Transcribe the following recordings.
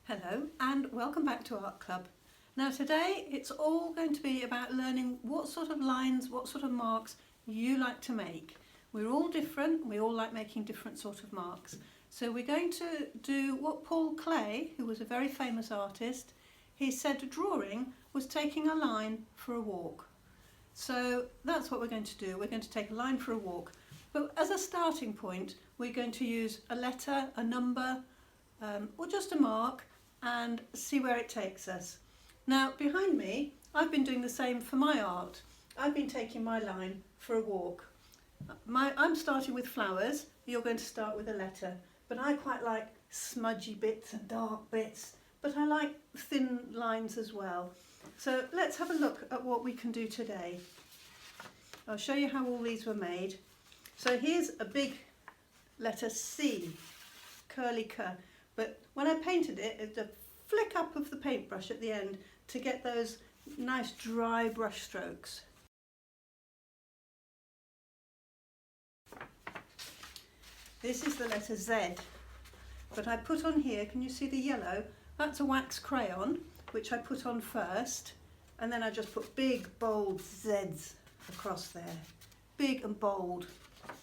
Hello and welcome back to Art Club. Now today it's all going to be about learning what sort of lines, what sort of marks you like to make. We're all different, we all like making different sort of marks. So we're going to do what Paul Klee, who was a very famous artist, he said drawing was taking a line for a walk. So that's what we're going to do. We're going to take a line for a walk. But as a starting point, we're going to use a letter, a number, or just a mark, and see where it takes us. Now behind me I've been doing the same for my art. I've been taking my line for a walk. I'm starting with flowers, you're going to start with a letter, but I quite like smudgy bits and dark bits, but I like thin lines as well. So let's have a look at what we can do today. I'll show you how all these were made. So here's a big letter C, curly cur. But when I painted it, it's a flick up of the paintbrush at the end to get those nice dry brush strokes. This is the letter Z, but I put on here, can you see the yellow? That's a wax crayon, which I put on first, and then I just put big, bold Zs across there. Big and bold,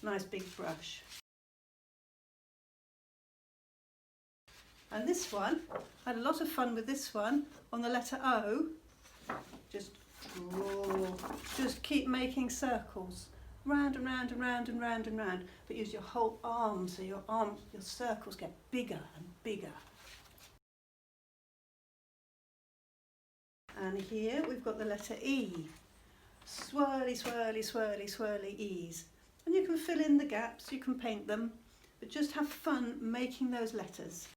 nice big brush. And this one, I had a lot of fun with this one on the letter O. Just draw, just keep making circles, round and round and round and round and round, but use your whole arm so your circles get bigger and bigger. And here we've got the letter E. Swirly, swirly, swirly, swirly E's. And you can fill in the gaps, you can paint them, but just have fun making those letters.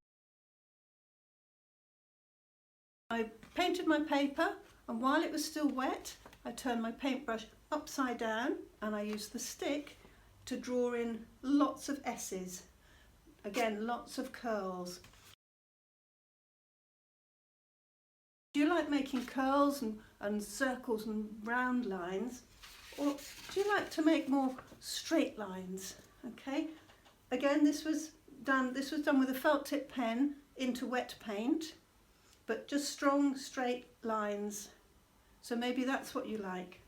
I painted my paper, and while it was still wet, I turned my paintbrush upside down and I used the stick to draw in lots of S's. Again, lots of curls. Do you like making curls and circles and round lines, or do you like to make more straight lines? Okay. Again, this was done with a felt tip pen into wet paint, but just strong straight lines. So maybe that's what you like.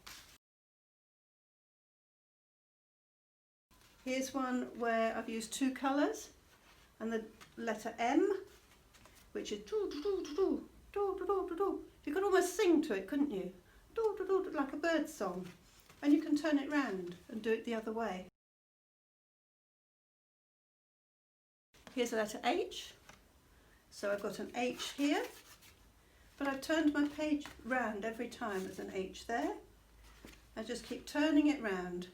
Here's one where I've used two colours and the letter M, which is do do do do do do do do do. You could almost sing to it, couldn't you? Do do do, like a bird song. And you can turn it round and do it the other way. Here's the letter H. So I've got an H here, but I've turned my page round every time. There's an H there. I just keep turning it round,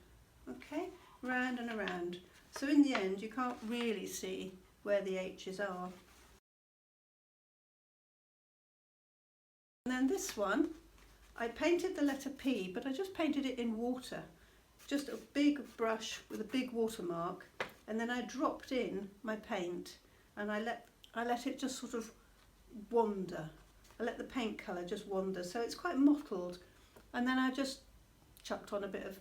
okay? Round and around. So in the end, you can't really see where the H's are. And then this one, I painted the letter P, but I just painted it in water. Just a big brush with a big watermark, and then I dropped in my paint, and I let it just sort of wander. I let the paint colour just wander, so it's quite mottled. And then I just chucked on a bit of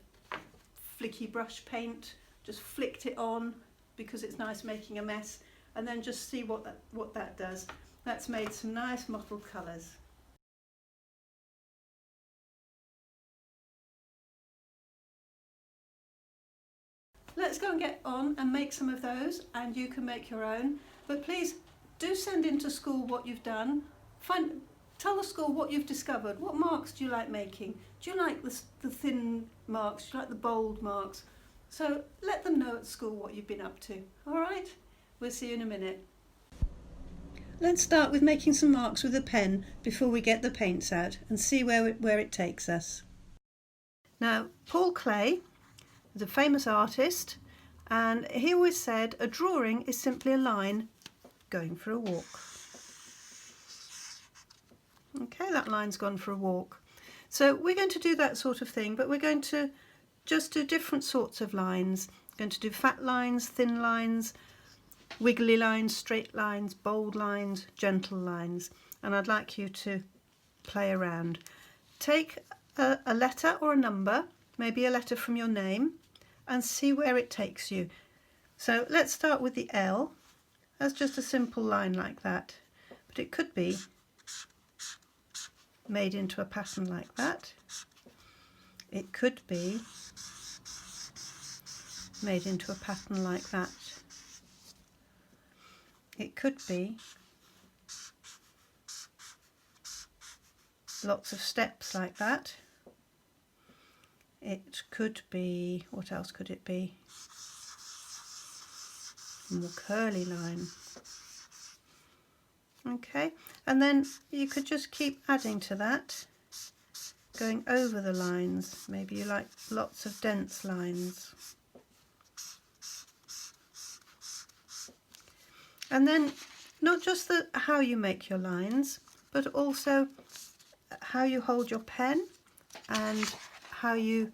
flicky brush paint, just flicked it on because it's nice making a mess, and then just see what that does. That's made some nice mottled colours. Let's go and get on and make some of those, and you can make your own. But please do send into school what you've done. Tell the school what you've discovered. What marks do you like making? Do you like the thin marks? Do you like the bold marks? So let them know at school what you've been up to. All right? We'll see you in a minute. Let's start with making some marks with a pen before we get the paints out and see where it takes us. Now, Paul Klee is a famous artist, and he always said a drawing is simply a line going for a walk. Okay, that line's gone for a walk. So we're going to do that sort of thing, but we're going to just do different sorts of lines. We're going to do fat lines, thin lines, wiggly lines, straight lines, bold lines, gentle lines. And I'd like you to play around. Take a letter or a number, maybe a letter from your name, and see where it takes you. So let's start with the L. That's just a simple line like that. but it could be made into a pattern like that. It could be made into a pattern like that. It could be lots of steps like that. It could be, what else could it be? More curly line. Okay, and then you could just keep adding to that, going over the lines. Maybe you like lots of dense lines. And then not just how you make your lines, but also how you hold your pen and how you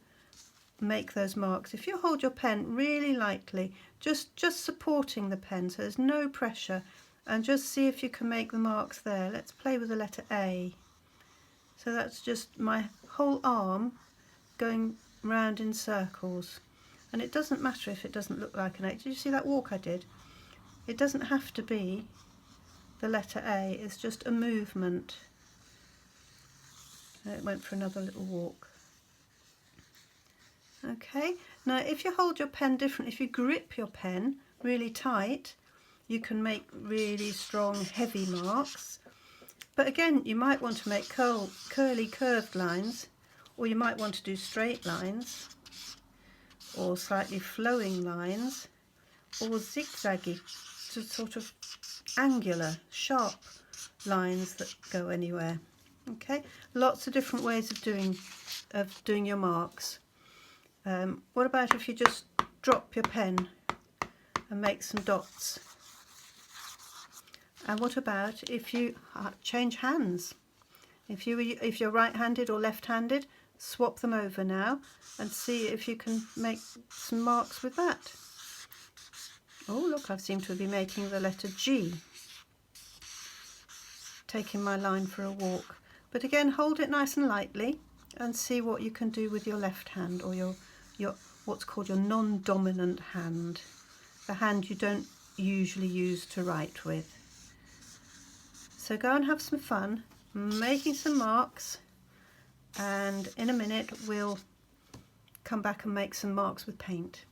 make those marks. If you hold your pen really lightly, just supporting the pen so there's no pressure, and just see if you can make the marks there. Let's play with the letter A. So that's just my whole arm going round in circles, and it doesn't matter if it doesn't look like an A. Did you see that walk I did? It doesn't have to be the letter A, it's just a movement. It went for another little walk. Okay, now if you hold your pen different, if you grip your pen really tight, you can make really strong heavy marks. But again, you might want to make curly curved lines, or you might want to do straight lines, or slightly flowing lines, or zigzaggy, sort of angular, sharp lines that go anywhere. Okay, lots of different ways of doing your marks. What about if you just drop your pen and make some dots? And what about if you change hands? If you're right-handed or left-handed, swap them over now and see if you can make some marks with that. Oh look, I seem to be making the letter G, taking my line for a walk. But again, hold it nice and lightly and see what you can do with your left hand, or your what's called your non-dominant hand, the hand you don't usually use to write with. So go and have some fun making some marks, and in a minute we'll come back and make some marks with paint.